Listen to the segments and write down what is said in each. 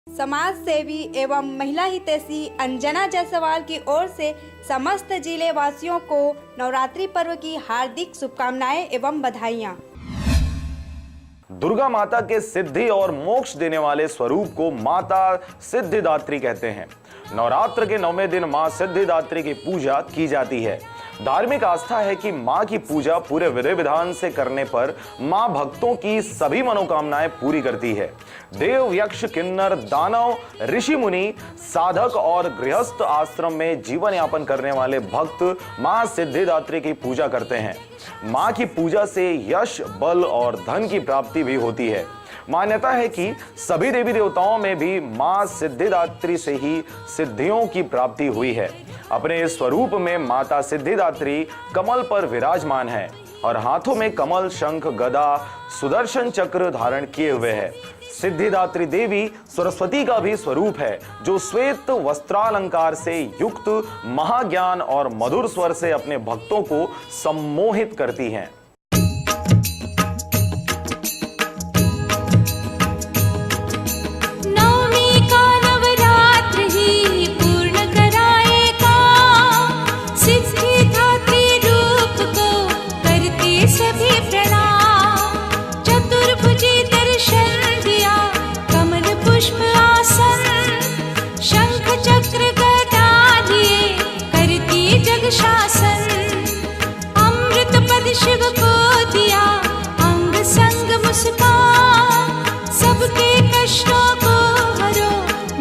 समाज सेवी एवं महिला हितैषी अंजना जायसवाल की ओर से समस्त जिले वासियों को नवरात्रि पर्व की हार्दिक शुभकामनाएं एवं बधाइयां। दुर्गा माता के सिद्धि और मोक्ष देने वाले स्वरूप को माता सिद्धिदात्री कहते हैं। नवरात्र के 9वें दिन मां सिद्धिदात्री की पूजा की जाती है। धार्मिक आस्था है कि मां की पूजा पूरे विधि विधान से करने पर मां भक्तों की सभी मनोकामनाएं पूरी करती है। देव, यक्ष, किन्नर, दानव, ऋषि मुनि, साधक और गृहस्थ आश्रम में जीवन यापन करने वाले भक्त मां सिद्धिदात्री की पूजा करते हैं। मां की पूजा से यश, बल और धन की प्राप्ति भी होती है। मान्यता है कि सभी देवी देवताओं में भी मां सिद्धिदात्री से ही सिद्धियों की प्राप्ति हुई है। अपने इस स्वरूप में माता सिद्धिदात्री कमल पर विराजमान है और हाथों में कमल, शंख, गदा, सुदर्शन चक्र धारण किए हुए है। सिद्धिदात्री देवी सरस्वती का भी स्वरूप है, जो श्वेत वस्त्रालंकार से युक्त महाज्ञान और मधुर स्वर से अपने भक्तों को सम्मोहित करती हैं। शिव को दिया अंग संग मुस्कान, सबके कष्टों को हरो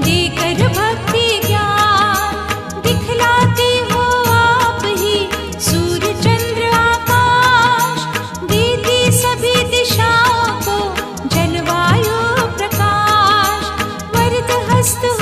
देकर भक्ति ज्ञान। दिखलाते हो आप ही सूर्य चंद्र आकाश, देती सभी दिशाओं को जलवायु प्रकाश। वरद हस्त